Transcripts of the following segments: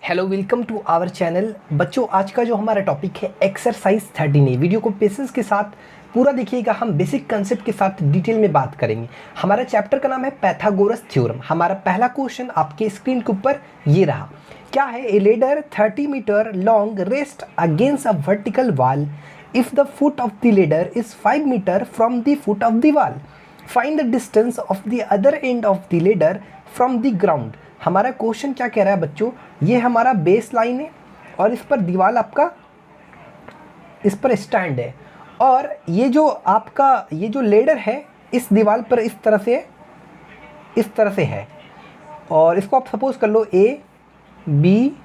Hello, welcome to our channel. बच्चों, आज का जो हमारा टॉपिक है एक्सरसाइज 13 वीडियो को पेशेंस के साथ पूरा देखिएगा। हम बेसिक कंसेप्ट के साथ डिटेल में बात करेंगे। हमारा चैप्टर का नाम है पाइथागोरस थ्योरम। हमारा पहला क्वेश्चन आपके स्क्रीन के ऊपर ये रहा। क्या है? A ladder 30 metre long rest against a vertical wall if the foot of the ladder is 5 metre from the foot of the wall. Find the distance of the other end of the ladder from the ground. हमारा question क्या कह रहा है बच्चों? ये हमारा base line है और इस पर दीवार आपका इस पर स्टैंड है, और ये जो आपका ये जो लेडर है इस दीवार पर इस तरह से है, और इसको आप सपोज कर लो ए बी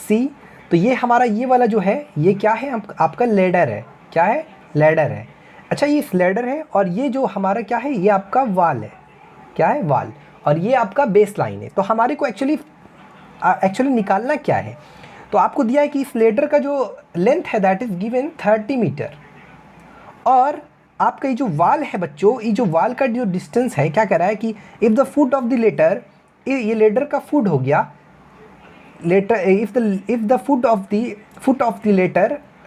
सी। तो ये हमारा ये वाला जो है ये क्या है? आपका लेडर है। क्या है? लेडर है। अच्छा, ये इस लेडर है और ये जो हमारा क्या है? ये आपका वाल है। क्या है? वाल। और ये आपका बेस लाइन है। तो हमारे को एक्चुअली निकालना क्या है? तो आपको दिया है कि इस लेडर का जो लेंथ है दैट इज गिवन 30 मीटर, और आपका ये जो वाल है बच्चों, ये जो वाल का जो डिस्टेंस है क्या कह रहा है कि if the foot of the letter, ये लेडर का फुट हो गया। Letter if the foot of the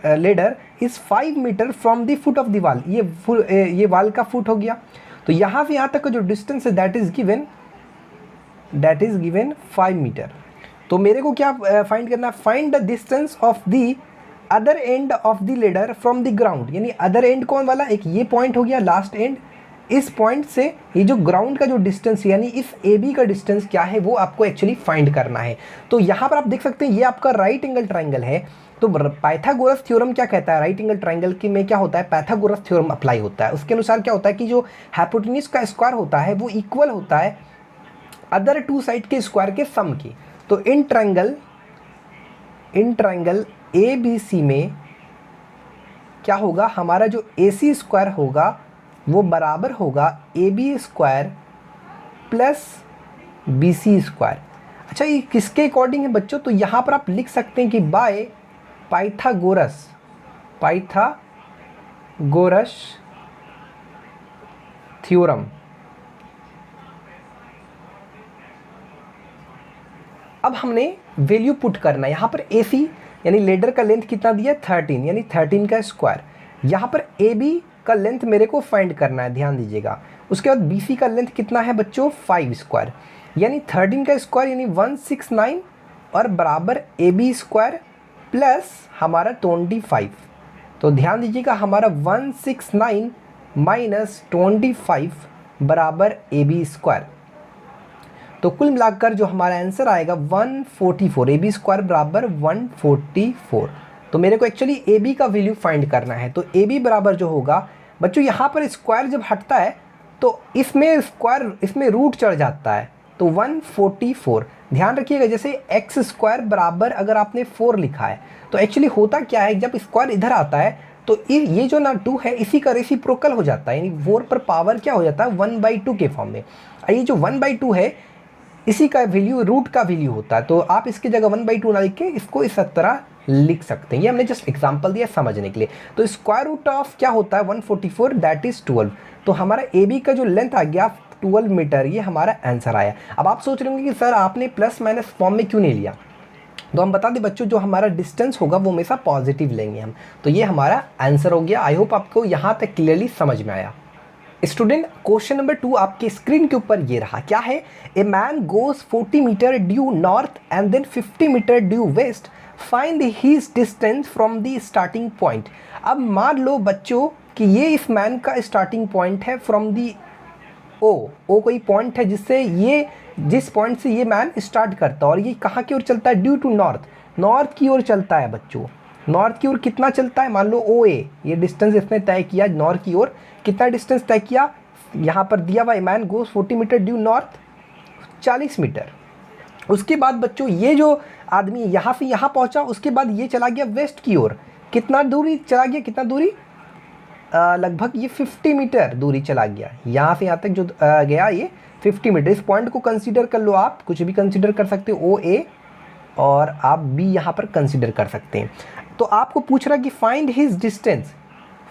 ladder is 5 metre from the foot of the wall. ये वाल का फुट हो गया। तो यहाँ से यहाँ तक का जो डिस्टेंस है दैट इज़ गिवन 5 मीटर। तो मेरे को क्या फाइंड करना है? Find the distance of the other end of the ladder from the ground. यानी अदर एंड कौन वाला? एक ये पॉइंट हो गया लास्ट एंड। इस पॉइंट से ये जो ग्राउंड का जो डिस्टेंस यानी इस ए बी का डिस्टेंस क्या है वो आपको एक्चुअली फाइंड करना है। तो यहाँ पर आप देख सकते हैं ये आपका राइट एंगल ट्राइंगल है। तो पाइथागोरस थ्योरम क्या कहता है? राइट एंगल ट्राइंगल की में क्या होता है? पाइथागोरस थ्योरम अप्लाई होता है। उसके अनुसार क्या होता है कि जो हाइपोटेन्यूज का स्क्वायर होता है वो इक्वल होता है अदर टू साइड के स्क्वायर के सम की। तो in triangle A B C में क्या होगा? हमारा जो ए सी स्क्वायर होगा वो बराबर होगा A B square plus B C square. अच्छा, ये किसके अकॉर्डिंग है बच्चों? तो यहाँ पर आप लिख सकते हैं कि बाय पाइथागोरस थ्योरम। अब हमने वैल्यू पुट करना है। यहाँ पर ए सी यानी लेडर का लेंथ कितना दिया? 13, यानी 13 का स्क्वायर। यहाँ पर ए बी का लेंथ मेरे को फाइंड करना है, ध्यान दीजिएगा। उसके बाद बी सी का लेंथ कितना है बच्चों? 5 स्क्वायर, यानी 13 का स्क्वायर यानी 169, और बराबर ए बी स्क्वायर प्लस हमारा 25। तो ध्यान दीजिएगा हमारा 169 माइनस 25 बराबर ए बी स्क्वायर। तो कुल मिलाकर जो हमारा आंसर आएगा 144। ए बी स्क्वायर बराबर 144। तो मेरे को एक्चुअली ए बी का वैल्यू फाइंड करना है। तो ए बी बराबर जो होगा बच्चों, यहाँ पर स्क्वायर जब हटता है तो इसमें रूट चढ़ जाता है, तो 144। ध्यान रखिएगा, जैसे एक्स स्क्वायर बराबर अगर आपने 4 लिखा है तो एक्चुअली होता क्या है, जब स्क्वायर इधर आता है तो ये जो ना 2 है इसी का रेसिप्रोकल हो जाता है, यानी 4 पर पावर क्या हो जाता है? 1/2 के फॉर्म में। ये जो 1/2 है इसी का वैल्यू रूट का वैल्यू होता है। तो आप इसकी जगह 1/2 ना लिख के इसको इस तरह लिख सकते हैं। ये हमने जस्ट एग्जांपल दिया समझने के लिए। तो स्क्वायर रूट ऑफ क्या होता है? 144 दैट इज 12। तो हमारा ए बी का जो लेंथ आ गया 12 मीटर, ये हमारा आंसर आया। अब आप सोच रहे होंगे कि सर आपने प्लस माइनस फॉर्म में क्यों नहीं लिया? तो हम बता दें बच्चों, जो हमारा डिस्टेंस होगा वो हमेशा पॉजिटिव लेंगे हम। तो ये हमारा आंसर हो गया। आई होप आपको यहाँ तक क्लियरली समझ में आया। स्टूडेंट, क्वेश्चन नंबर 2 आपके स्क्रीन के ऊपर ये रहा। क्या है? A man goes 40 metre due north and then 50 metre due west, find his distance from the starting point. अब मान लो बच्चों कि ये इस मैन का स्टार्टिंग पॉइंट है फ्रॉम दी ओ कोई पॉइंट है जिस पॉइंट से ये मैन स्टार्ट करता है, और ये कहाँ की ओर चलता है? ड्यू टू नॉर्थ की ओर चलता है बच्चों। नॉर्थ की ओर कितना चलता है? मान लो ओ ए, ये डिस्टेंस इसने तय किया नॉर्थ की ओर। कितना डिस्टेंस तय किया? यहाँ पर दिया हुआ man goes 40 metre due north, 40 metre. उसके बाद बच्चों ये जो आदमी यहाँ से यहाँ पहुँचा, उसके बाद ये चला गया वेस्ट की ओर। कितना दूरी चला गया? कितना दूरी? लगभग ये 50 मीटर दूरी चला गया। यहाँ से यहाँ तक जो गया ये 50 मीटर। इस पॉइंट को कंसीडर कर लो, आप कुछ भी कंसीडर कर सकते हो, ओ ए, और आप बी यहाँ पर कंसीडर कर सकते हैं। तो आपको पूछ रहा कि find his distance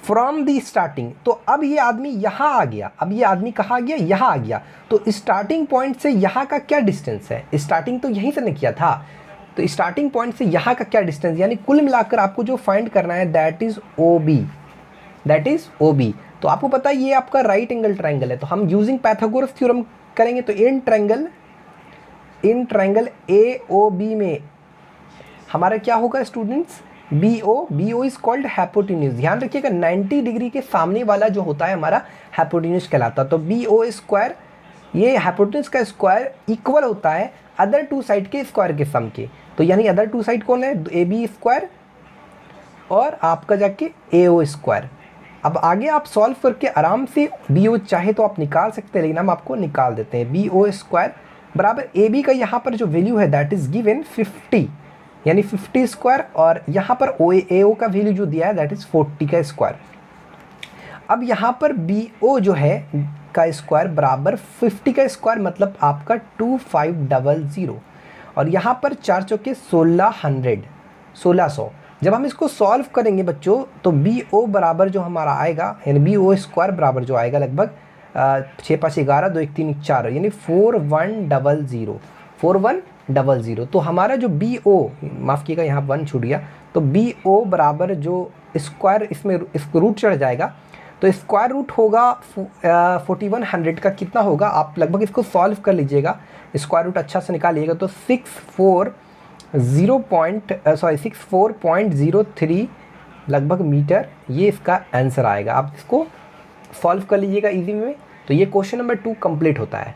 from the starting. तो अब ये आदमी यहाँ आ गया। अब ये आदमी कहाँ आ गया? यहाँ आ गया। तो स्टार्टिंग पॉइंट से यहाँ का क्या डिस्टेंस है? स्टार्टिंग तो यहीं से न किया था, तो स्टार्टिंग पॉइंट से यहाँ का क्या डिस्टेंस, यानी कुल मिलाकर आपको जो फाइंड करना है दैट इज़ ओ बी। तो आपको पता है ये आपका राइट एंगल ट्राइंगल है, तो हम यूजिंग पाइथागोरस थ्योरम करेंगे। तो in triangle A O B में हमारा क्या होगा students, B O is called hypotenuse. ध्यान रखिएगा 90 डिग्री के सामने वाला जो होता है हमारा हाइपोटेन्यूज कहलाता है। तो बी ओ स्क्वायर, ये हाइपोटेन्यूज का स्क्वायर इक्वल होता है अदर टू साइड के स्क्वायर के सम के। तो यानी अदर टू साइड कौन है, ए बी स्क्वायर और आपका जाके ए ओ स्क्वायर। अब आगे आप सॉल्व करके आराम से बी ओ चाहे तो आप निकाल सकते हैं, लेकिन हम आपको निकाल देते हैं। बी ओ स्क्वायर बराबर ए बी का यहाँ पर जो वैल्यू है दैट इज़ गिवन 50, यानी 50 स्क्वायर, और यहाँ पर ए ओ का वैल्यू जो दिया है दैट इज़ 40 का स्क्वायर। अब यहाँ पर बी ओ जो है का स्क्वायर बराबर 50 का स्क्वायर, मतलब आपका 2500, और यहाँ पर 4 चौके 1600। जब हम इसको सॉल्व करेंगे बच्चों तो बी ओ बराबर जो हमारा आएगा, यानी बी ओ स्क्वायर बराबर जो आएगा लगभग 6 5 11 2 1 3 4, यानी 4100। तो हमारा जो बी ओ, माफ़ कीजिएगा यहाँ 1 छूट गया, तो बी ओ बराबर जो स्क्वायर इसमें इसको रूट चढ़ जाएगा, तो स्क्वायर रूट होगा 4100 का कितना होगा, आप लगभग इसको सॉल्व कर लीजिएगा, स्क्वायर रूट अच्छा से निकालिएगा तो 64.03 लगभग मीटर, ये इसका आंसर आएगा। आप इसको सॉल्व कर लीजिएगा इजी में। तो ये क्वेश्चन नंबर 2 कंप्लीट होता है।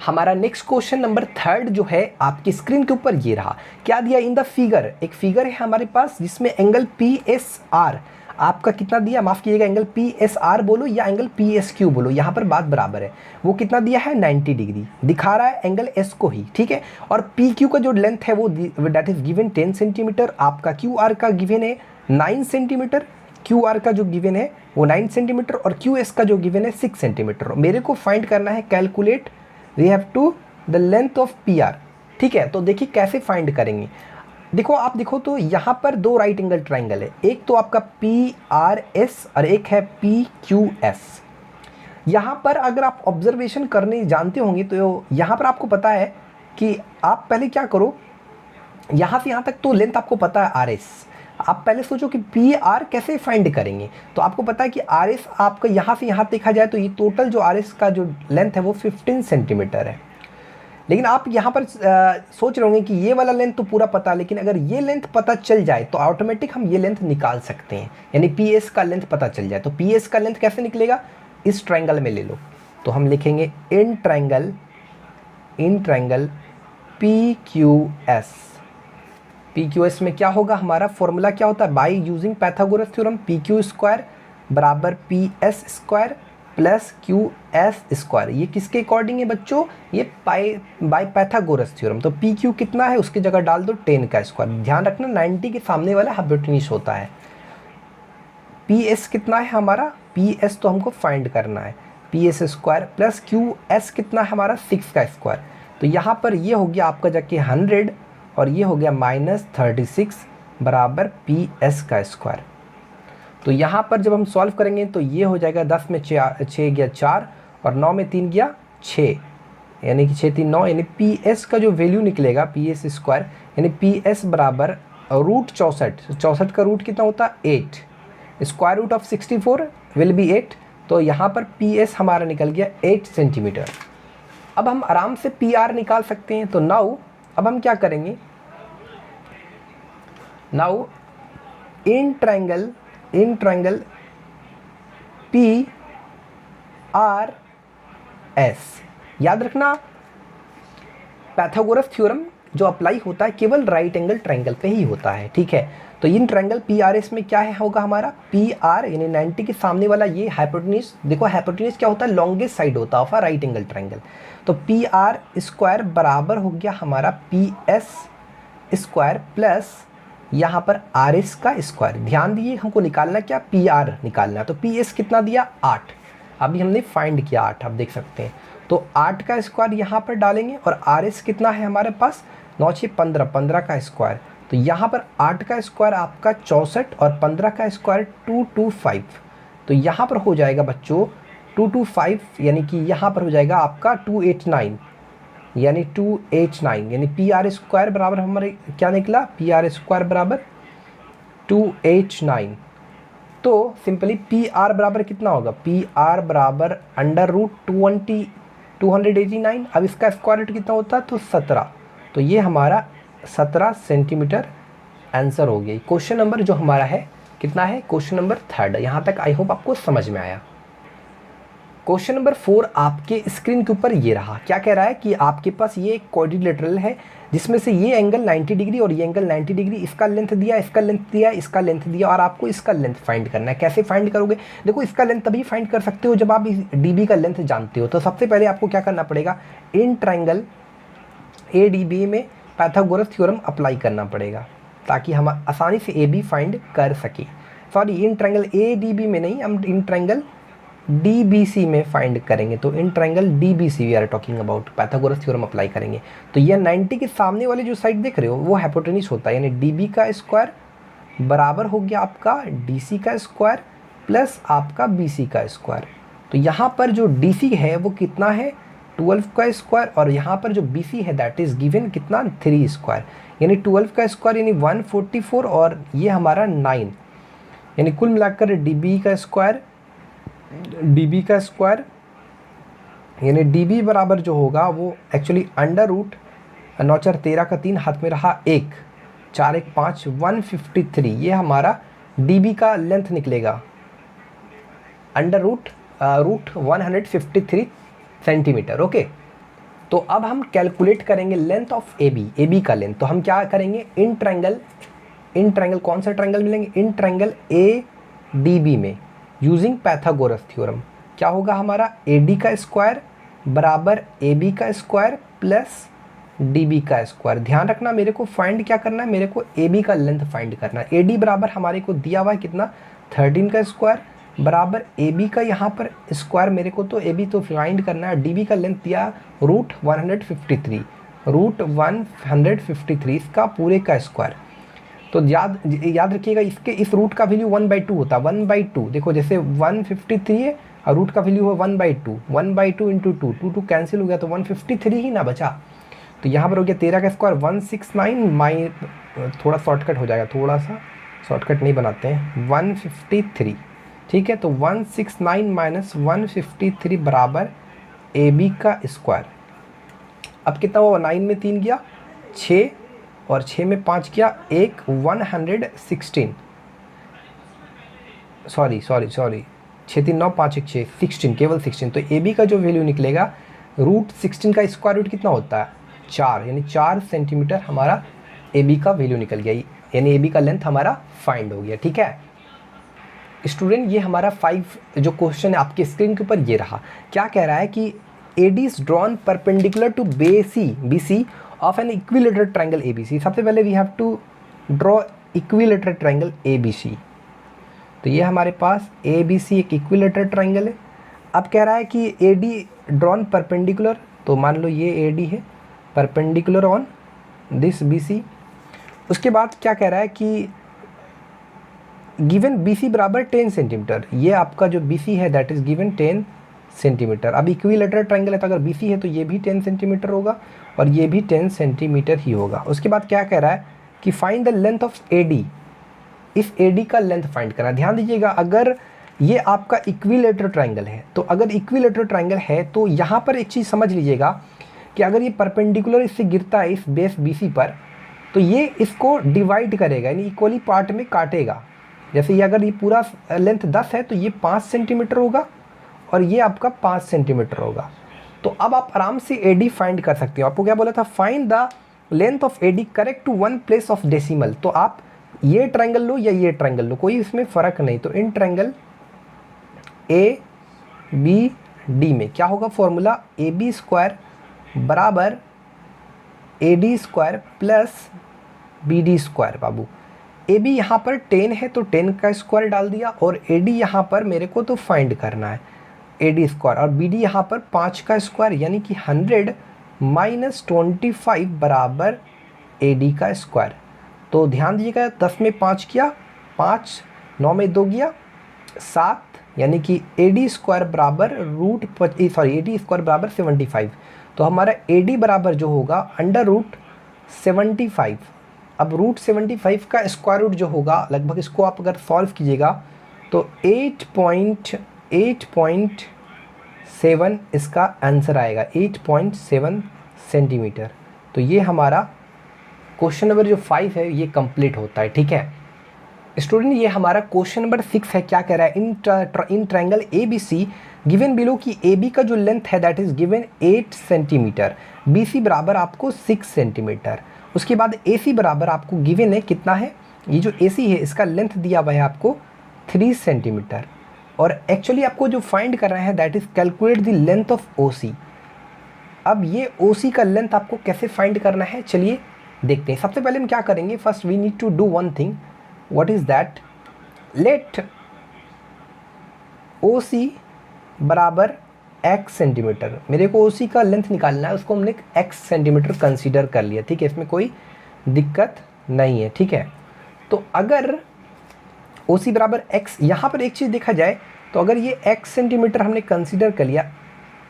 हमारा नेक्स्ट क्वेश्चन नंबर 3 जो है आपकी स्क्रीन के ऊपर ये रहा। क्या दिया इन द फिगर, एक फिगर है हमारे पास जिसमें एंगल पी एस आर आपका कितना दिया, माफ़ कीजिएगा एंगल पी एस आर बोलो या एंगल पी एस क्यू बोलो, यहाँ पर बात बराबर है। वो कितना दिया है 90 डिग्री दिखा रहा है एंगल एस को ही, ठीक है। और पी क्यू का जो लेंथ है वो डेट इज गिवन 10 सेंटीमीटर, आपका क्यू आर का गिवन है 9 सेंटीमीटर, क्यू आर का जो गिवन है वो 9 सेंटीमीटर, और क्यू एस का जो गिवन है 6 सेंटीमीटर। मेरे को फाइंड करना है, calculate we have to the length of P R, ठीक है। तो देखिए कैसे फाइंड करेंगे, देखो आप देखो तो यहाँ पर 2 राइट एंगल ट्राइंगल है, एक तो आपका पी आर एस और एक है पी क्यू एस। यहाँ पर अगर आप ऑब्जर्वेशन करने जानते होंगे तो यहाँ पर आपको पता है कि आप पहले क्या करो, यहाँ से यहाँ तक तो लेंथ आपको पता है आर एस, आप पहले सोचो कि पी आर कैसे फाइंड करेंगे। तो आपको पता है कि आर एस आपका यहाँ से यहाँ देखा जाए तो ये टोटल जो आर एस का जो लेंथ है वो 15 सेंटीमीटर है। लेकिन आप यहाँ पर सोच रहे होंगे कि ये वाला लेंथ तो पूरा पता है, लेकिन अगर ये लेंथ पता चल जाए तो ऑटोमेटिक हम ये लेंथ निकाल सकते हैं, यानी पी एस का लेंथ पता चल जाए। तो पी एस का लेंथ कैसे निकलेगा, इस ट्रायंगल में ले लो, तो हम लिखेंगे इन ट्रायंगल पी क्यू एस में क्या होगा, हमारा फॉर्मूला क्या होता है, by using Pythagoras theorem P Q square बराबर P S square plus Q S square. ये किसके अकॉर्डिंग है बच्चों, ये बाय पाइथागोरस थ्योरम। तो पी क्यू कितना है उसकी जगह डाल दो 10 का स्क्वायर, ध्यान रखना 90 के सामने वाला हाइपोटेन्यूज होता है। पी एस कितना है हमारा, पी एस तो हमको फाइंड करना है, P S square plus Q S कितना है हमारा 6 का स्क्वायर। तो यहाँ पर ये हो गया आपका जाके 100 और ये हो गया -36 बराबर पी एस का स्क्वायर। तो यहाँ पर जब हम सॉल्व करेंगे तो ये हो जाएगा 10 में 6 गया 4 और 9 में 3 गया 6, यानी कि 6 3 9, यानी पी एस का जो वैल्यू निकलेगा पी एस स्क्वायर, यानी पी एस बराबर रूट 64 का रूट कितना होता है 8, square root of 64 will be 8। तो यहाँ पर पी एस हमारा निकल गया 8 सेंटीमीटर। अब हम आराम से पी आर निकाल सकते हैं। तो नाउ अब हम क्या करेंगे, now in triangle P R S, याद रखना पाइथागोरस थ्योरम जो अप्लाई होता है केवल राइट एंगल ट्रायंगल पे ही होता है, ठीक है। तो in triangle P R S में क्या है होगा हमारा पी आर, यानी 90 के सामने वाला ये हाइपोटेन्यूज, देखो हाइपोटेन्यूज क्या होता है लॉन्गेस्ट साइड होता है राइट एंगल ट्रायंगल। तो पी आर स्क्वायर बराबर हो गया हमारा पी एस स्क्वायर प्लस यहाँ पर आर एस का स्क्वायर। ध्यान दिए हमको निकालना क्या, पी आर निकालना, तो पी एस कितना दिया 8, अभी हमने फाइंड किया 8, आप देख सकते हैं। तो 8 का स्क्वायर यहाँ पर डालेंगे और आर एस कितना है हमारे पास 9 6 15 का स्क्वायर। तो यहाँ पर 8 का स्क्वायर आपका 64 और 15 का स्क्वायर 225। तो यहाँ पर हो जाएगा बच्चों 225, यानी कि यहाँ पर हो जाएगा आपका 289, यानी 2H9 यानी PR² बराबर हमारे क्या निकला, PR² बराबर 2H9। तो सिंपली PR बराबर कितना होगा, PR बराबर √289। अब इसका स्क्वायर रूट कितना होता है, तो 17। तो ये हमारा 17 सेंटीमीटर आंसर हो गया। क्वेश्चन नंबर जो हमारा है कितना है, क्वेश्चन नंबर 3। यहाँ तक आई होप आपको समझ में आया। क्वेश्चन नंबर 4 आपके स्क्रीन के ऊपर ये रहा। क्या कह रहा है कि आपके पास ये क्वाड्रिलेटरल है जिसमें से ये एंगल 90 डिग्री और ये एंगल 90 डिग्री, इसका लेंथ दिया, इसका लेंथ दिया, इसका लेंथ दिया, और आपको इसका लेंथ फाइंड करना है। कैसे फाइंड करोगे, देखो इसका लेंथ तभी फाइंड कर सकते हो जब आप इस डीबी का लेंथ जानते हो। तो सबसे पहले आपको क्या करना पड़ेगा, इन ट्रायंगल ADB में पाइथागोरस थ्योरम अप्लाई करना पड़ेगा ताकि हम आसानी से AB फाइंड कर सकें। सॉरी, इन ट्रायंगल ADB में नहीं, हम इन ट्रायंगल DBC में फाइंड करेंगे। तो in triangle DBC we are talking about, Pythagoras theorem apply करेंगे। तो ये 90 के सामने वाले जो साइड देख रहे हो वो हाइपोटेन्यूज होता है, यानी DB का स्क्वायर बराबर हो गया आपका DC का स्क्वायर प्लस आपका BC का स्क्वायर। तो यहाँ पर जो DC है वो कितना है, 12 का स्क्वायर, और यहाँ पर जो BC है दैट इज गिवन कितना, 3 स्क्वायर, यानी 12 का स्क्वायर यानी 144, और ये हमारा 9, यानी कुल मिलाकर DB का स्क्वायर यानी DB बराबर जो होगा वो एक्चुअली √9 13 का 3 हाथ में रहा 1, 4 1 5 153, ये हमारा DB का लेंथ निकलेगा √153 सेंटीमीटर। ओके, तो अब हम कैलकुलेट करेंगे लेंथ ऑफ AB का लेंथ। तो हम क्या करेंगे, इन ट्रायंगल कौन सा ट्रायंगल मिलेंगे, इन ट्रायंगल ADB में यूजिंग पाइथागोरस थ्योरम क्या होगा हमारा, AD का स्क्वायर बराबर AB का स्क्वायर प्लस DB का स्क्वायर। ध्यान रखना मेरे को फाइंड क्या करना है, मेरे को AB का लेंथ फाइंड करना है। AD बराबर हमारे को दिया हुआ है कितना, 13 का स्क्वायर बराबर AB का यहाँ पर स्क्वायर, मेरे को तो AB तो फाइंड करना है। DB का लेंथ दिया √153 इसका पूरे का स्क्वायर। तो याद रखिएगा इसके इस रूट का वैल्यू 1/2 होता है, 1/2। देखो जैसे 153 है और रूट का वैल्यू है 1/2, 1/2 इंटू 2, 2 कैंसिल हो गया तो 153 ही ना बचा। तो यहाँ पर हो गया 13 का स्क्वायर 169 थोड़ा शॉर्टकट हो जाएगा, थोड़ा सा शॉर्टकट नहीं बनाते हैं, 153, ठीक है। तो 169 माइनस 153 बराबर AB का स्क्वायर। अब कितना हुआ, 9 में 3 गया 6 और 6 में 5 किया 1, 116, सॉरी 6 3 9 5 1 6 16, केवल 16। तो AB का जो वैल्यू निकलेगा √16 का स्क्वायर रूट कितना होता है, 4, यानी 4 सेंटीमीटर हमारा AB का वैल्यू निकल गया, यानी AB का लेंथ हमारा फाइंड हो गया। ठीक है स्टूडेंट, ये हमारा 5 जो क्वेश्चन है आपके स्क्रीन के ऊपर ये रहा। क्या कह रहा है कि AD is drawn perpendicular to BC of an equilateral triangle ABC। सबसे पहले we have to draw equilateral triangle ABC। तो ये हमारे पास ABC एक इक्विलेटरल ट्रायंगल है। अब कह रहा है कि AD ड्रॉन परपेंडिकुलर, तो मान लो ये AD है परपेंडिकुलर ऑन दिस BC। उसके बाद क्या कह रहा है कि गिवन BC बराबर 10 सेंटीमीटर, ये आपका जो BC है दैट इज गिवन 10 सेंटीमीटर। अब इक्विलेटरल ट्रायंगल है तो अगर BC है तो ये भी 10 सेंटीमीटर होगा और ये भी 10 सेंटीमीटर ही होगा। उसके बाद क्या कह रहा है कि find the length of AD, इस AD का लेंथ फाइंड करना। ध्यान दीजिएगा अगर ये आपका इक्विलेटरल ट्रायंगल है, तो अगर इक्विलेटरल ट्रायंगल है तो यहाँ पर एक चीज़ समझ लीजिएगा कि अगर ये परपेंडिकुलर इससे गिरता है इस बेस BC पर, तो ये इसको डिवाइड करेगा, यानी इक्वली पार्ट में काटेगा। जैसे ये अगर ये पूरा लेंथ 10 है तो ये 5 सेंटीमीटर होगा और ये आपका 5 सेंटीमीटर होगा। तो अब आप आराम से AD फाइंड कर सकते हो। आपको क्या बोला था, find the length of AD correct to 1 place of decimal. तो आप ये ट्रायंगल लो या ये ट्रायंगल लो, कोई इसमें फ़र्क नहीं। तो इन ट्रायंगल ABD में क्या होगा फॉर्मूला, AB स्क्वायर बराबर AD square plus BD square. बाबू AB यहाँ पर 10 है तो 10 का स्क्वायर डाल दिया, और AD यहाँ पर मेरे को तो फाइंड करना है AD स्क्वायर, और BD यहाँ पर 5 का स्क्वायर यानी कि 100 माइनस 25 बराबर AD का स्क्वायर। तो ध्यान दीजिएगा 10 में 5 किया 5, 9 में 2 गया 7, यानी कि AD स्क्वायर बराबर AD स्क्वायर बराबर 75। तो हमारा AD बराबर जो होगा √75। अब √75 का स्क्वायर रूट जो होगा लगभग, इसको आप अगर सॉल्व कीजिएगा तो 8.7 इसका आंसर आएगा, 8.7 सेंटीमीटर। तो ये हमारा क्वेश्चन नंबर जो 5 है ये कंप्लीट होता है। ठीक है स्टूडेंट, ये हमारा क्वेश्चन नंबर 6 है। क्या कह रहा है, in triangle ABC given below की AB का जो लेंथ है that is given 8 centimetre, BC बराबर आपको 6 सेंटीमीटर, उसके बाद AC बराबर आपको गिवन है कितना है, ये जो AC है इसका लेंथ दिया हुआ है आपको 3 सेंटीमीटर, और एक्चुअली आपको जो फाइंड करना है that is calculate the length of OC। अब ये OC का लेंथ आपको कैसे फाइंड करना है, चलिए देखते हैं। सबसे पहले हम क्या करेंगे, first we need to do one thing, what is that, let OC बराबर x सेंटीमीटर, मेरे को OC का लेंथ निकालना है, उसको हमने x सेंटीमीटर कंसीडर कर लिया। ठीक है, इसमें कोई दिक्कत नहीं है। ठीक है, तो अगर OC बराबर x, यहाँ पर एक चीज़ देखा जाए तो अगर ये x सेंटीमीटर हमने कंसीडर कर लिया,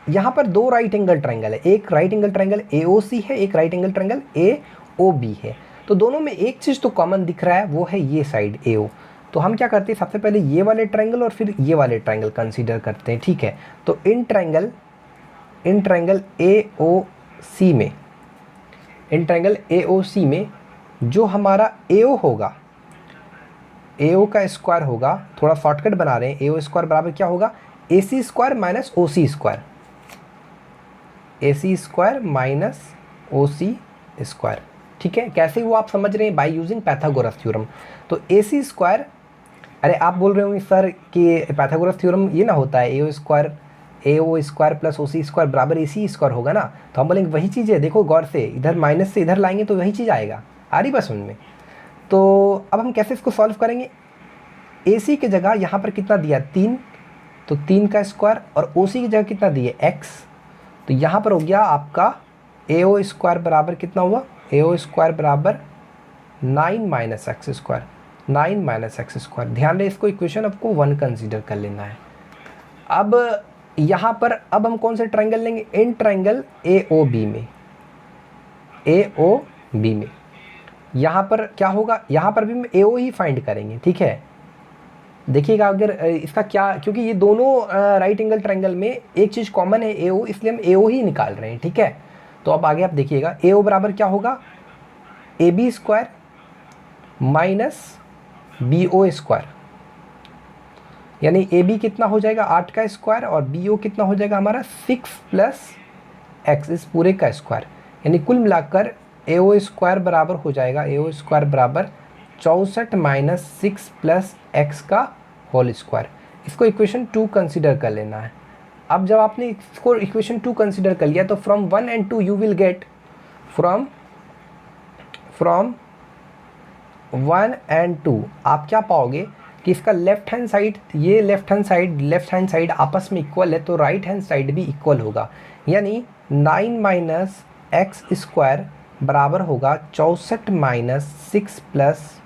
यहाँ पर दो राइट एंगल ट्रायंगल है, एक राइट एंगल ट्रायंगल AOC है, एक राइट एंगल ट्रायंगल AOB है, तो दोनों में एक चीज़ तो कॉमन दिख रहा है, वो है ये साइड AO। तो हम क्या करते हैं, सबसे पहले ये वाले ट्रायंगल और फिर ये वाले ट्रायंगल कंसीडर करते हैं। ठीक है, तो इन ट्रायंगल AOC में, इन ट्रायंगल AOC में जो हमारा AO होगा, AO का स्क्वायर होगा, थोड़ा शॉर्टकट बना रहे हैं, AO स्क्वायर बराबर क्या होगा, AC square minus OC square, AC square minus OC square. ठीक है, कैसे वो आप समझ रहे हैं, बाय यूजिंग पाइथागोरस थ्योरम। तो AC स्क्वायर, अरे आप बोल रहे होंगे सर कि पाइथागोरस थ्योरम ये ना होता है, AO square plus OC square बराबर AC स्क्वायर होगा ना, तो हम बोलेंगे वही चीज़ है, देखो गौर से, इधर माइनस से इधर लाएंगे तो वही चीज़ आएगा, आ रही बस उनमें। तो अब हम कैसे इसको सॉल्व करेंगे, AC की जगह यहाँ पर कितना दिया 3, तो 3 का स्क्वायर, और OC की जगह कितना दिए x, तो यहाँ पर हो गया आपका AO स्क्वायर बराबर कितना हुआ, AO स्क्वायर बराबर 9 minus x square, 9 minus x square. ध्यान रहे इसको इक्वेशन आपको 1 कंसीडर कर लेना है। अब यहाँ पर अब हम कौन से ट्रायंगल लेंगे, इन ट्रायंगल AOB में, AOB में यहाँ पर क्या होगा, यहाँ पर भी हम AO ही फाइंड करेंगे। ठीक है, देखिएगा अगर इसका क्या, क्योंकि ये दोनों राइट एंगल ट्रायंगल में एक चीज़ कॉमन है AO, इसलिए हम AO ही निकाल रहे हैं। ठीक है, तो अब आगे आप देखिएगा AO बराबर क्या होगा, AB square minus BO square, यानी AB कितना हो जाएगा 8 का स्क्वायर, और BO कितना हो जाएगा हमारा 6 प्लस x, इस पूरे का स्क्वायर, यानी कुल मिलाकर AO स्क्वायर बराबर हो जाएगा, AO स्क्वायर बराबर 64 माइनस 6 प्लस x का होल स्क्वायर। इसको इक्वेशन 2 कंसीडर कर लेना है। अब जब आपने इसको इक्वेशन 2 कंसीडर कर लिया तो from 1 and 2 you will get, from 1 and 2 आप क्या पाओगे कि इसका लेफ्ट हैंड साइड, ये लेफ्ट हैंड साइड आपस में इक्वल है, तो राइट हैंड साइड भी इक्वल होगा, यानी 9 माइनस एक्स स्क्वायर बराबर होगा 64 माइनस 6 प्लस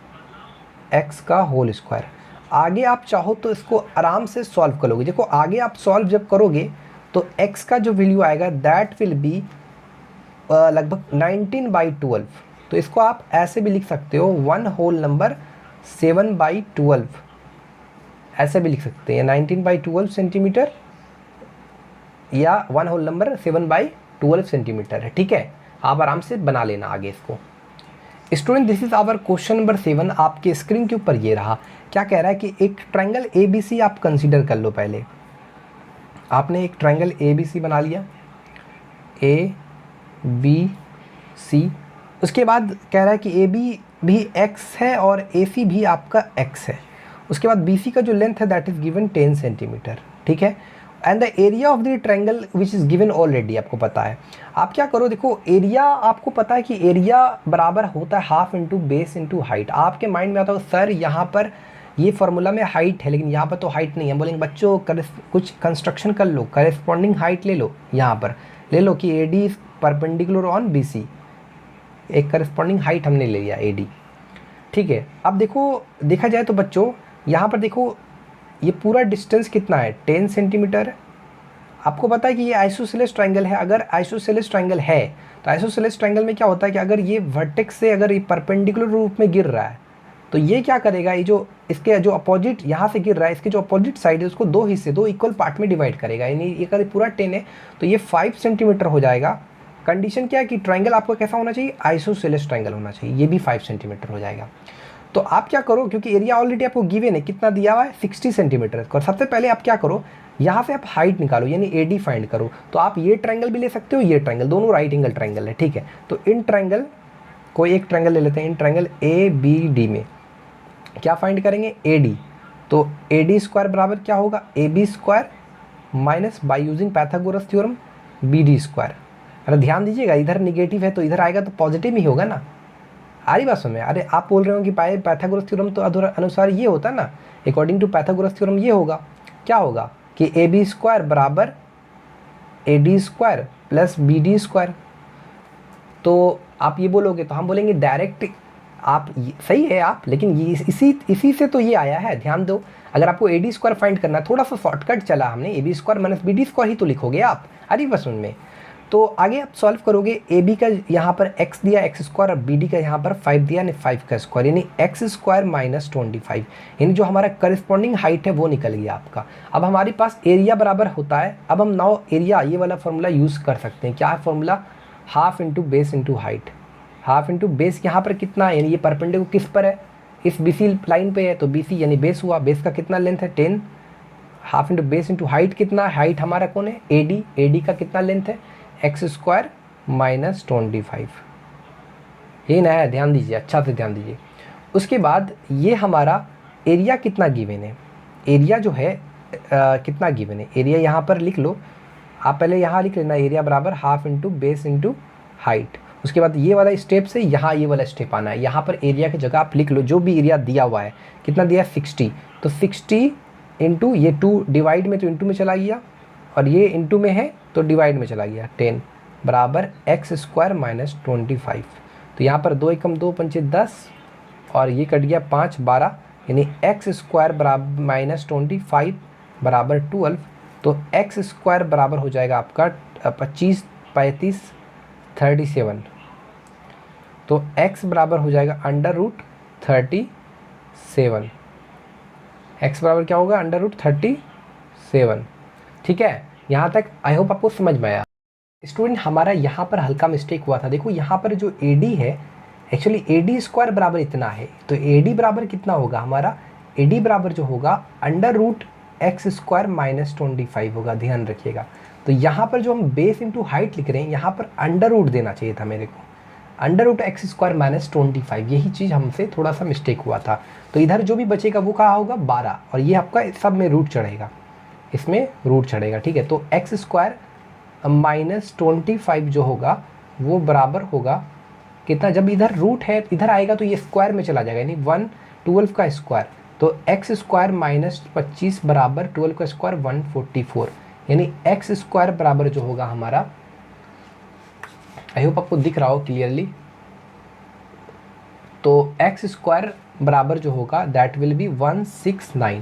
एक्स का होल स्क्वायर। आगे आप चाहो तो इसको आराम से सॉल्व कर लोगे। देखो आगे आप सॉल्व जब करोगे तो x का जो वैल्यू आएगा दैट विल बी लगभग 19/12, तो इसको आप ऐसे भी लिख सकते हो 1 होल नंबर 7/12, ऐसे भी लिख सकते हैं 19/12 सेंटीमीटर, या 1 होल नंबर 7/12 सेंटीमीटर है। ठीक है, आप आराम से बना लेना आगे इसको। Student this is our question number 7, आपके स्क्रीन के ऊपर ये रहा। क्या कह रहा है कि एक ट्रायंगल ABC आप कंसीडर कर लो। पहले आपने एक ट्रायंगल ABC बना लिया, ABC, उसके बाद कह रहा है कि AB भी x है और AC भी आपका x है, उसके बाद BC का जो लेंथ है दैट इज गिवन 10 सेंटीमीटर। ठीक है, and the area of the triangle which is given already, आपको पता है। आप क्या करो, देखो एरिया आपको पता है कि एरिया बराबर होता है half into base into height. आपके माइंड में आता हो सर यहाँ पर ये फार्मूला में हाइट है लेकिन यहाँ पर तो हाइट नहीं है। बोलेंगे बच्चों कुछ कंस्ट्रक्शन कर लो, करेस्पॉन्डिंग हाइट ले लो, यहाँ पर ले लो कि AD is perpendicular on BC, एक करेस्पॉन्डिंग हाइट हमने ले लिया AD। ठीक है, अब देखो देखा जाए तो बच्चों यहाँ पर देखो ये पूरा डिस्टेंस कितना है 10 सेंटीमीटर है। आपको पता है कि ये आइसोसेलेस ट्रायंगल है। अगर आइसोसेलेस ट्रायंगल है तो आइसोसेलेस ट्रायंगल में क्या होता है कि अगर ये वर्टेक्स से अगर ये परपेंडिकुलर रूप में गिर रहा है तो ये क्या करेगा, ये जो इसके जो अपोजिट यहाँ से गिर रहा है, इसके जो अपोजिट साइड है उसको दो हिस्से, दो इक्वल पार्ट में डिवाइड करेगा। यानी ये अगर पूरा 10 है तो ये 5 सेंटीमीटर हो जाएगा। कंडीशन क्या है कि ट्रायंगल आपको कैसा होना चाहिए, आइसोसेलेस ट्रायंगल होना चाहिए। ये भी 5 सेंटीमीटर हो जाएगा। तो आप क्या करो, क्योंकि एरिया ऑलरेडी आपको गिवन है, कितना दिया हुआ है 60 सेंटीमीटर। और सबसे पहले आप क्या करो, यहाँ से आप हाइट निकालो यानी एडी फाइंड करो। तो आप ये ट्रायंगल भी ले सकते हो, ये ट्रायंगल, दोनों राइट एंगल ट्रायंगल है, ठीक है। तो इन ट्रायंगल, कोई एक ट्रायंगल ले लेते हैं, in triangle A B D में क्या फाइंड करेंगे, एडी। तो एडी स्क्वायर बराबर क्या होगा, A B square minus by using Pythagoras theorem B D square. अरे ध्यान दीजिएगा, इधर निगेटिव है तो इधर आएगा तो पॉजिटिव ही होगा ना। आ रही बात समझ में? अरे आप बोल रहे हो कि पैथागोरस थ्योरम तो अनुसार ये होता है ना, अकॉर्डिंग टू पैथागोरस थ्योरम ये होगा, क्या होगा कि ए बी स्क्वायर बराबर A D square plus B D square. तो आप ये बोलोगे तो हम बोलेंगे डायरेक्ट आप सही है आप, लेकिन ये इसी से तो ये आया है। ध्यान दो, अगर आपको ए डी स्क्वायर फाइंड करना है, थोड़ा सा शॉर्टकट चला हमने, A B square minus B D square ही तो लिखोगे आप। अरे बस उनमें तो आगे आप सॉल्व करोगे, ए बी का यहाँ पर x दिया x स्क्वायर और बी डी का यहाँ पर 5 दिया, यानी 5 का स्क्वायर यानी x स्क्वायर माइनस 25, यानी जो हमारा करस्पॉन्डिंग हाइट है वो निकल गया आपका। अब हमारे पास एरिया बराबर होता है, अब हम नाउ एरिया ये वाला फॉर्मूला यूज़ कर सकते हैं। क्या है formula, half into base into height. Half into base यहाँ पर कितना है, यानी ये परपेंडिकुलर किस पर है, इस बी सी लाइन पे है, तो बी सी यानी बेस हुआ, बेस का कितना लेंथ है 10। Half into base into height कितना है, हाइट हमारा कौन है ए डी, ए डी का कितना लेंथ है एक्स स्क्वायर माइनस 25। ये नया है, ध्यान दीजिए, अच्छा से ध्यान दीजिए। उसके बाद ये हमारा एरिया कितना गिवन है, एरिया जो है कितना गिवन है, एरिया यहाँ पर लिख लो आप, पहले यहाँ लिख लेना एरिया बराबर half into base into height. उसके बाद ये वाला स्टेप से यहाँ ये वाला स्टेप आना है, यहाँ पर एरिया की जगह आप लिख लो जो भी एरिया दिया हुआ है, कितना दिया है 60, तो 60 इंटू ये 2 डिवाइड में तो इंटू में चला गया, और ये इंटू में है तो डिवाइड में चला गया, 10 बराबर एक्स स्क्वायर माइनस 25। तो यहाँ पर 2 एकम 2 पंचे 10 और ये कट गया 5 12, यानी एक्स स्क्वायर बराबर माइनस 25 बराबर 12। तो एक्स स्क्वायर बराबर हो जाएगा आपका 25 35 37। तो x बराबर हो जाएगा अंडर रूट 37। x बराबर क्या होगा, अंडर रूट 37। ठीक है, यहाँ तक आई होप आपको समझ में आया। स्टूडेंट हमारा यहाँ पर हल्का मिस्टेक हुआ था। देखो यहाँ पर जो AD है, एक्चुअली AD स्क्वायर बराबर इतना है, तो AD बराबर कितना होगा हमारा, AD बराबर जो होगा under root X square minus 25 होगा, ध्यान रखिएगा। तो यहाँ पर जो हम बेस इंटू हाइट लिख रहे हैं, यहाँ पर अंडर रूट देना चाहिए था मेरे को, under root X square minus 25, यही चीज़ हमसे थोड़ा सा मिस्टेक हुआ था। तो इधर जो भी बचेगा वो कहाँ होगा 12, और ये आपका सब में रूट चढ़ेगा, इसमें रूट चढ़ेगा, ठीक है। तो एक्स स्क्वायर माइनस 25 जो होगा वो बराबर होगा कितना, जब इधर रूट है इधर आएगा तो ये स्क्वायर में चला जाएगा, यानी 112 का स्क्वायर, तो एक्स स्क्वायर माइनस 25 बराबर 12 का स्क्वायर 144, यानी एक्स स्क्वायर बराबर जो होगा हमारा, आई होप आपको दिख रहा हो क्लियरली, तो एक्स स्क्वायर बराबर जो होगा दैट विल बी 169,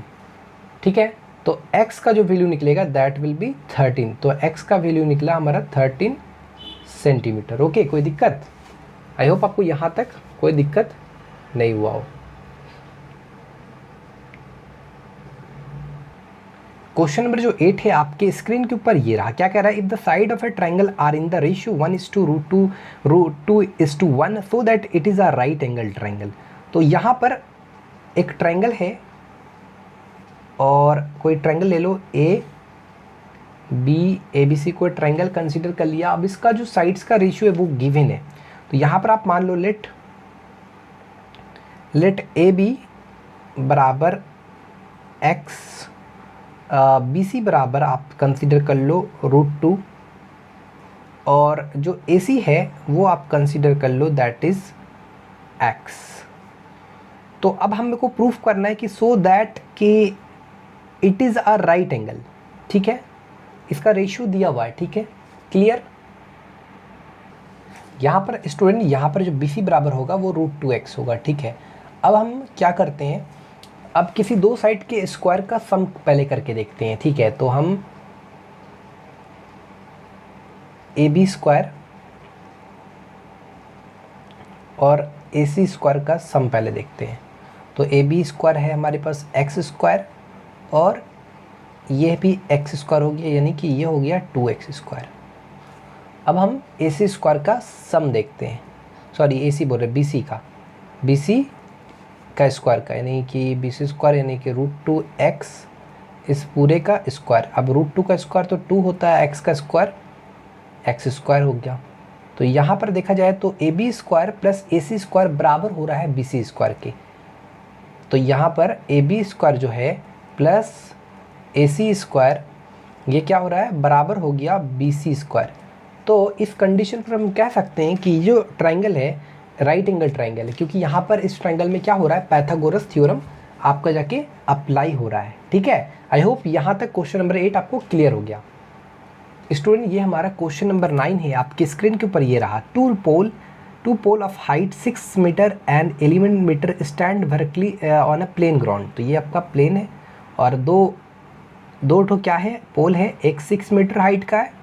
ठीक है। तो x का जो वैल्यू निकलेगा दैट विल बी 13, तो x का वैल्यू निकला हमारा 13 सेंटीमीटर। ओके, कोई दिक्कत, आई होप आपको यहाँ तक कोई दिक्कत नहीं हुआ हो। क्वेश्चन नंबर जो 8 है आपके स्क्रीन के ऊपर ये रहा, क्या कह रहा है, if the side of a triangle are in the ratio 1:√2:1 so that it is a right angle triangle. तो यहाँ पर एक ट्राइंगल है और कोई ट्रायंगल ले लो ABC को ट्रायंगल कंसीडर कर लिया। अब इसका जो साइड्स का रेशियो है वो गिवन है, तो यहाँ पर आप मान लो लेट AB बराबर x, BC बराबर आप कंसीडर कर लो √2, और जो AC है वो आप कंसीडर कर लो दैट इज़ x। तो अब हम को प्रूफ करना है कि सो दैट कि it is a right angle, ठीक है, इसका रेशियो दिया हुआ है, ठीक है, क्लियर। यहाँ पर स्टूडेंट यहाँ पर जो BC बराबर होगा वो √2x होगा, ठीक है। अब हम क्या करते हैं, अब किसी दो साइड के स्क्वायर का सम पहले करके देखते हैं, ठीक है। तो हम ए बी स्क्वायर और ए सी स्क्वायर का सम पहले देखते हैं। तो ए बी स्क्वायर है हमारे पास एक्स स्क्वायर और ये भी एक्स स्क्वायर हो गया, यानी कि ये हो गया 2x स्क्वायर। अब हम ए सी स्क्वायर का सम देखते हैं, सॉरी ए सी बोल रहे बी सी का, बी सी का स्क्वायर का, यानी कि बी सी स्क्वायर यानी कि √2x इस पूरे का स्क्वायर। अब √2 का स्क्वायर तो 2 होता है, x का स्क्वायर एक्स स्क्वायर हो गया। तो यहाँ पर देखा जाए तो A B square plus A C square बराबर हो रहा है बी सी स्क्वायर के। तो यहाँ पर ए बी स्क्वायर जो है प्लस ए सी स्क्वायर ये क्या हो रहा है, बराबर हो गया बी सी स्क्वायर। तो इस कंडीशन पर हम कह सकते हैं कि जो ट्राइंगल है राइट एंगल ट्राइंगल है, क्योंकि यहाँ पर इस ट्राइंगल में क्या हो रहा है, पाइथागोरस थ्योरम आपका जाके अप्लाई हो रहा है। ठीक है, आई होप यहाँ तक क्वेश्चन नंबर 8 आपको क्लियर हो गया। स्टूडेंट ये हमारा क्वेश्चन नंबर 9 है, आपकी स्क्रीन के ऊपर ये रहा। Two pole of height 6 metre and 11 metre stand vertically on a plane ground. तो ये आपका प्लेन है और दो ठो क्या है, पोल है, एक 6 मीटर हाइट का है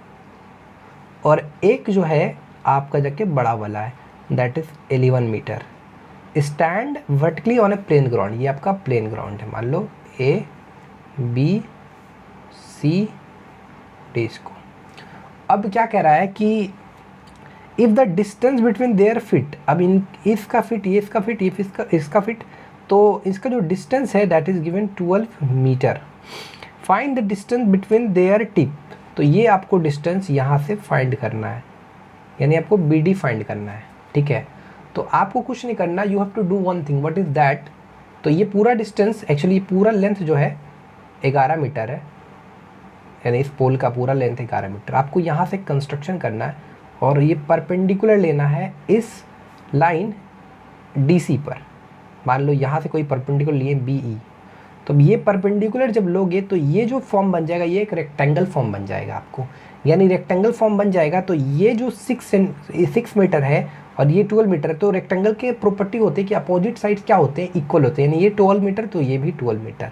और एक जो है आपका जाके बड़ा वाला है that is 11 metre. Stand vertically on a plane ground, ये आपका प्लेन ग्राउंड है, मान लो ए बी सी डी इसको। अब क्या कह रहा है कि if the distance between there fit, अब इन इसका फिट, ये इसका फिट, ये इसका फिट, तो इसका जो डिस्टेंस है that is given 12 metre. Find the distance between their tip. तो ये आपको डिस्टेंस यहाँ से फाइंड करना है, यानी आपको बी डी फाइंड करना है। ठीक है, तो आपको कुछ नहीं करना, you have to do one thing, what is that. तो ये पूरा डिस्टेंस एक्चुअली पूरा लेंथ जो है 11 मीटर है, यानी इस पोल का पूरा लेंथ 11 मीटर। आपको यहाँ से कंस्ट्रक्शन करना है और ये परपेंडिकुलर लेना है इस लाइन डी सी पर। मान लो यहाँ से कोई परपेंडिकुलर लिए बी ई, तो ये परपेंडिकुलर जब लोगे तो ये जो फॉर्म बन जाएगा ये एक रेक्टेंगल फॉर्म बन जाएगा आपको, यानी रेक्टेंगल फॉर्म बन जाएगा। तो ये जो 6 मीटर है और ये 12 मीटर है, तो रेक्टेंगल के प्रॉपर्टी होते हैं कि अपोजिट साइड्स क्या होते हैं, इक्वल होते हैं, यानी ये 12 मीटर तो ये भी 12 मीटर,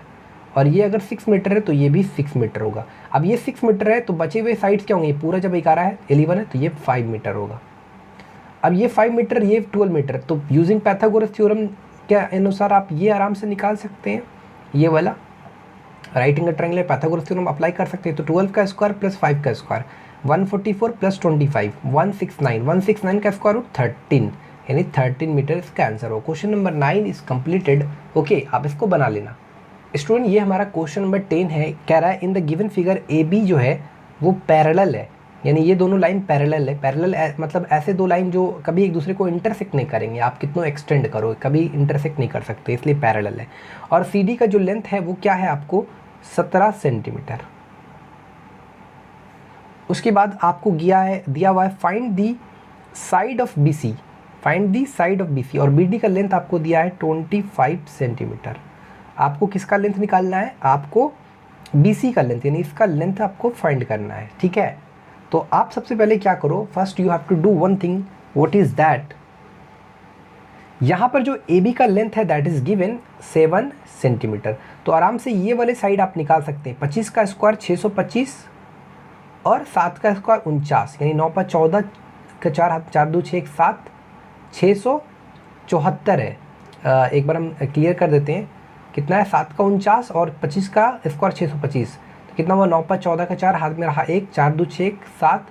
और ये अगर 6 मीटर है तो ये भी 6 मीटर होगा। अब ये 6 मीटर है तो बचे हुए साइड्स क्या होंगे, ये पूरा जब 11 है 11 है तो ये 5 मीटर होगा। अब ये 5 मीटर ये 12 मीटर, तो यूजिंग पाइथागोरस थ्योरम के अनुसार आप ये आराम से निकाल सकते हैं, ये वाला right angle triangle Pythagoras theorem apply कर सकते हैं। तो 12 का स्क्वायर प्लस 5 का स्क्वायर 144 प्लस 25 169 का स्क्वायर रूट 13, यानी 13 मीटर इसका आंसर हो। Question number 9 is completed. Okay, आप इसको बना लेना। स्टूडेंट ये हमारा क्वेश्चन नंबर 10 है, कह रहा है in the given figure A B जो है वो पैरेलल है, यानी ये दोनों लाइन पैरेलल है। पैरेलल मतलब ऐसे दो लाइन जो कभी एक दूसरे को इंटरसेक्ट नहीं करेंगे, आप कितना एक्सटेंड करो कभी इंटरसेक्ट नहीं कर सकते, इसलिए पैरेलल है। और सी डी का जो लेंथ है वो क्या है आपको 17 सेंटीमीटर। उसके बाद आपको दिया हुआ है find the side of B C, find the side of B C, और बी डी का लेंथ आपको दिया है 25 सेंटीमीटर। आपको किसका लेंथ निकालना है, आपको बी सी का लेंथ, यानी इसका लेंथ आपको फाइंड करना है। ठीक है, तो आप सबसे पहले क्या करो, first you have to do one thing, what is that. यहाँ पर जो ए बी का लेंथ है दैट इज गिवन 7 सेंटीमीटर, तो आराम से ये वाले साइड आप निकाल सकते हैं। 25 का स्क्वायर 625 और 7 का स्क्वायर 49, यानी 9 पर 14 का 4 2 6 7 674 है। एक बार हम क्लियर कर देते हैं, कितना है 7 का 49 और 25 का स्क्वायर 625, तो कितना हुआ 9 पर 14 का 4, हाथ में रहा 1 4 2 6 7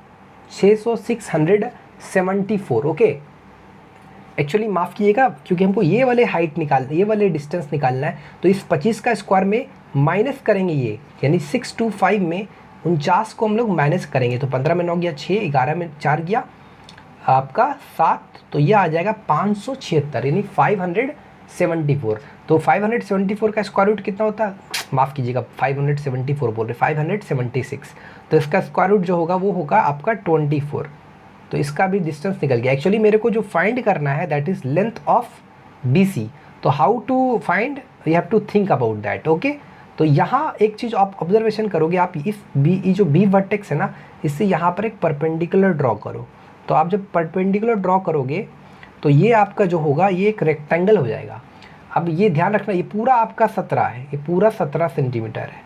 674। ओके, एक्चुअली माफ़ कीजिएगा क्योंकि हमको ये वाले हाइट निकालना, ये वाले डिस्टेंस निकालना है, तो इस 25 का स्क्वायर में माइनस करेंगे ये, यानी 625 में 49 को हम लोग माइनस करेंगे, तो 15 में 9 गया 6, 11 में 4 गया आपका 7, तो ये आ जाएगा 576, यानी 574। तो 574 का स्क्वायर रूट कितना होता है, माफ़ कीजिएगा 574 बोल रहे, 576, तो इसका स्क्वायर रूट जो होगा वो होगा आपका 24, तो इसका भी डिस्टेंस निकल गया। एक्चुअली मेरे को जो फाइंड करना है that is length of B C, तो how to find, you have to think about that. Okay, तो यहाँ एक चीज़ आप ऑब्जर्वेशन करोगे, आप इस बी जो बी वर्टेक्स है ना, इससे यहाँ पर एक परपेंडिकुलर ड्रॉ करो। तो आप जब परपेंडिकुलर ड्रॉ करोगे तो ये आपका जो होगा ये एक रेक्टेंगल हो जाएगा। अब ये ध्यान रखना, ये पूरा आपका 17 है, ये पूरा 17 सेंटीमीटर है,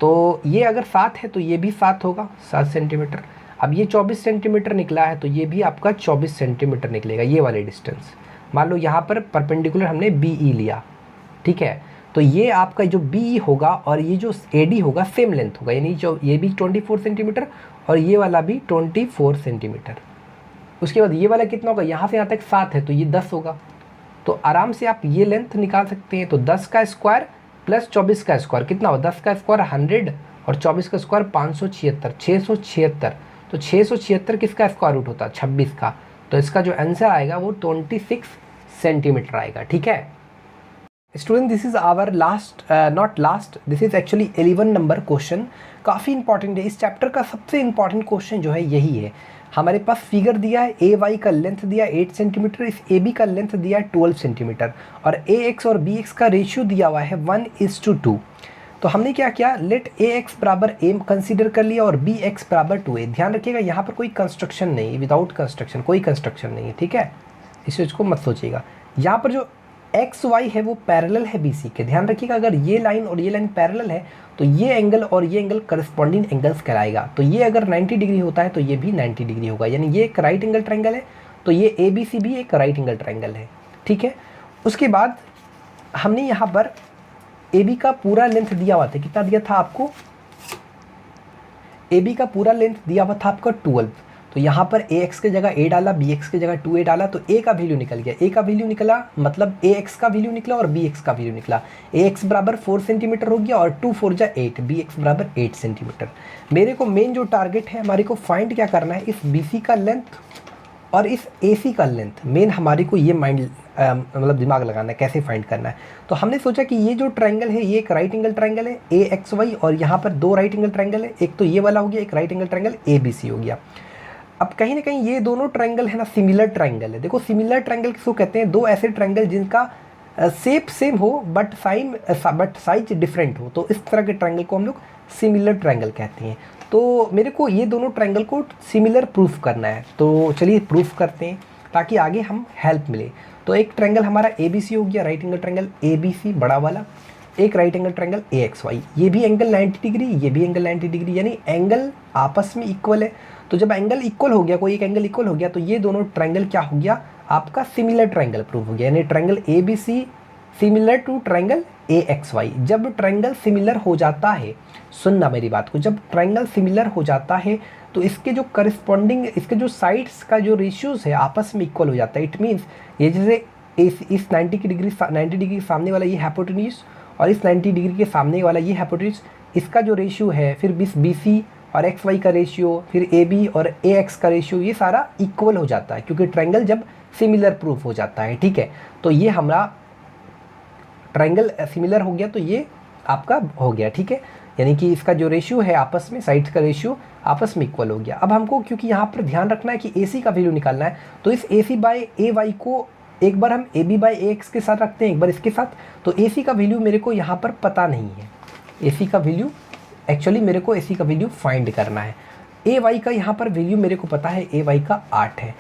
तो ये अगर 7 है तो ये भी 7 होगा, 7 सेंटीमीटर। अब ये 24 सेंटीमीटर निकला है तो ये भी आपका 24 सेंटीमीटर निकलेगा, ये वाले डिस्टेंस। मान लो यहाँ पर परपेंडिकुलर हमने BE लिया, ठीक है, तो ये आपका जो BE होगा और ये जो AD होगा सेम लेंथ होगा, यानी जो ये भी 24 सेंटीमीटर और ये वाला भी 24 सेंटीमीटर। उसके बाद ये वाला कितना होगा, यहाँ से यहाँ तक 7 है तो ये 10 होगा। तो आराम से आप ये लेंथ निकाल सकते हैं। तो 10 का स्क्वायर प्लस 24 का स्क्वायर कितना होगा, 10 का स्क्वायर 100 और 24 का स्क्वायर 576, 676। तो 676 किसका स्क्वायर रूट होता है, 26 का। तो इसका जो आंसर आएगा वो 26 सेंटीमीटर आएगा, ठीक है student. This is our last, not last, this is actually 11 number question. काफ़ी इंपॉर्टेंट है, इस चैप्टर का सबसे इंपॉर्टेंट क्वेश्चन जो है यही है। हमारे पास फिगर दिया है, AY का लेंथ दिया 8 सेंटीमीटर, इस AB का लेंथ दिया है 12 सेंटीमीटर और AX और BX का रेशियो दिया हुआ है 1:2। तो हमने क्या किया, लेट AX बराबर A कंसीडर कर लिया और BX बराबर 2A। ध्यान रखिएगा यहाँ पर कोई कंस्ट्रक्शन नहीं है, विदाउट कंस्ट्रक्शन, कोई कंस्ट्रक्शन नहीं है, ठीक है, इस चीज़ को मत सोचिएगा। यहाँ पर जो XY है वो पैरेलल है BC के। ध्यान रखिएगा अगर ये लाइन और ये लाइन पैरेलल है तो ये एंगल और ये एंगल करस्पॉन्डिंग एंगल्स कहलाएगा। तो ये अगर 90 डिग्री होता है तो ये भी 90 डिग्री होगा, यानी ये एक राइट एंगल ट्रायंगल है, तो ये ABC भी एक राइट एंगल ट्रायंगल है, ठीक है। उसके बाद हमने यहाँ पर AB का पूरा लेंथ दिया हुआ था, कितना दिया था आपको, AB का पूरा लेंथ दिया हुआ था आपका 12। तो यहाँ पर AX की जगह A डाला, BX की जगह 2A डाला, तो A का वैल्यू निकल गया। A का वैल्यू निकला मतलब AX का वैल्यू निकला और BX का वैल्यू निकला। AX बराबर 4 सेंटीमीटर हो गया और 2 4 जा 8, BX बराबर 8 सेंटीमीटर। मेरे को मेन जो टारगेट है हमारे को फाइंड क्या करना है, इस BC का लेंथ और इस AC का लेंथ। मेन हमारे को ये माइंड मतलब दिमाग लगाना है कैसे फाइंड करना है। तो हमने सोचा कि ये जो ट्रायंगल है ये एक राइट एंगल ट्रायंगल है AXY और यहाँ पर 2 राइट एंगल ट्रायंगल है, एक तो ये वाला हो गया, एक राइट एंगल ट्रायंगल ABC हो गया। अब कहीं ना कहीं ये दोनों ट्रायंगल है ना सिमिलर ट्रायंगल है। देखो सिमिलर ट्रायंगल किसको कहते हैं, दो ऐसे ट्रायंगल जिनका शेप सेम हो बट साइज डिफरेंट हो, तो इस तरह के ट्रायंगल को हम लोग सिमिलर ट्रायंगल कहते हैं। तो मेरे को ये दोनों ट्रायंगल को सिमिलर प्रूफ करना है, तो चलिए प्रूफ करते हैं ताकि आगे हम हेल्प मिले। तो एक ट्रायंगल हमारा ABC हो गया, राइट एंगल ट्रायंगल ABC बड़ा वाला, एक राइट एंगल ट्रायंगल AXY, ये भी एंगल 90 डिग्री, ये भी एंगल 90 डिग्री, यानी एंगल आपस में इक्वल है। तो जब एंगल इक्वल हो गया, कोई एक एंगल इक्वल हो गया, तो ये दोनों ट्रायंगल क्या हो गया, आपका सिमिलर ट्रायंगल प्रूफ हो गया, यानी triangle ABC similar to triangle AXY। जब ट्रायंगल सिमिलर हो जाता है, सुनना मेरी बात को, जब ट्रायंगल सिमिलर हो जाता है तो इसके जो करस्पॉन्डिंग, इसके जो साइड्स का जो रेशियोज है आपस में इक्वल हो जाता है। इट मीन्स ये जैसे इस 90 डिग्री सामने वाला ये हाइपोटेन्यूज और इस 90 डिग्री के सामने वाला ये हाइपोटेन्यूज, इसका जो रेशियो है, फिर BC और XY का रेशियो, फिर AB और AX का रेशियो, ये सारा इक्वल हो जाता है क्योंकि ट्रायंगल जब सिमिलर प्रूफ हो जाता है, ठीक है। तो ये हमारा ट्रायंगल सिमिलर हो गया तो ये आपका हो गया, ठीक है, यानी कि इसका जो रेशियो है आपस में, साइड्स का रेशियो आपस में इक्वल हो गया। अब हमको क्योंकि यहाँ पर ध्यान रखना है कि AC का वैल्यू निकालना है, तो इस AC बाय AY को एक बार हम AB बाय AX के साथ रखते हैं, एक बार इसके साथ। तो AC का वैल्यू मेरे को यहाँ पर पता नहीं है, AC का वैल्यू एक्चुअली मेरे को AC का वैल्यू फाइंड करना है। AY का यहाँ पर वैल्यू मेरे को पता है, AY का 8 है,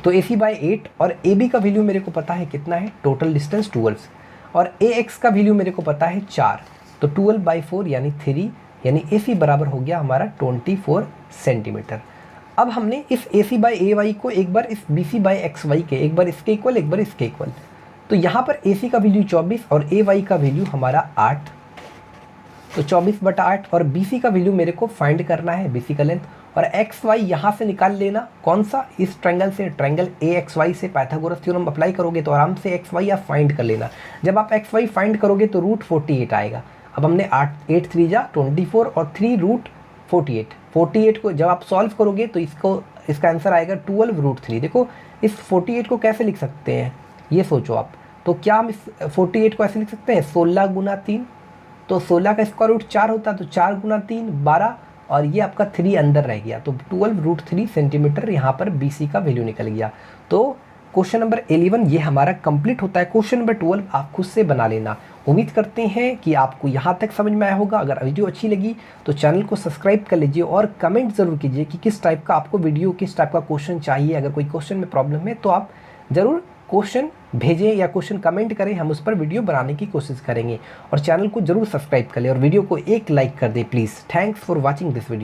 तो AC बाय 8 और AB का वैल्यू मेरे को पता है कितना है, टोटल डिस्टेंस 12, और AX का वैल्यू मेरे को पता है 4, तो 12 बाई 4 यानी 3, यानी AC बराबर हो गया हमारा 24 सेंटीमीटर। अब हमने इस AC बाई AY को एक बार इस BC बाई XY के, एक बार इसके इक्वल एक बार इसके इक्वल, तो यहाँ पर AC का वैल्यू 24 और AY का वैल्यू हमारा 8, तो 24/8 और BC का वैल्यू मेरे को फाइंड करना है, BC का लेंथ, और XY यहाँ से निकाल लेना, कौन सा, इस ट्रायंगल से, ट्रायंगल AXY से पाइथागोरस थ्योरम अप्लाई करोगे तो आराम से XY आप फाइंड कर लेना। जब आप XY फाइंड करोगे तो √48 आएगा। अब हमने 8 3 जा 24 और 3 √48, 48 को जब आप सॉल्व करोगे तो इसका आंसर आएगा 12√3। देखो इस 48 को कैसे लिख सकते हैं, ये सोचो आप। तो क्या हम इस 48 को ऐसे लिख सकते हैं, 16 गुना 3, तो 16 का स्क्वायर रूट 4 होता है, तो 4 गुना 3 12, और ये आपका 3 अंदर रह गया, तो 12√3 सेंटीमीटर यहाँ पर BC का वैल्यू निकल गया। तो क्वेश्चन नंबर 11 ये हमारा कंप्लीट होता है। क्वेश्चन नंबर 12 आप खुद से बना लेना। उम्मीद करते हैं कि आपको यहाँ तक समझ में आया होगा। अगर वीडियो अच्छी लगी तो चैनल को सब्सक्राइब कर लीजिए और कमेंट ज़रूर कीजिए कि किस टाइप का आपको वीडियो, किस टाइप का क्वेश्चन चाहिए। अगर कोई क्वेश्चन में प्रॉब्लम है तो आप ज़रूर क्वेश्चन भेजें या क्वेश्चन कमेंट करें, हम उस पर वीडियो बनाने की कोशिश करेंगे। और चैनल को जरूर सब्सक्राइब कर लें और वीडियो को एक लाइक कर दें please. Thanks for watching this video.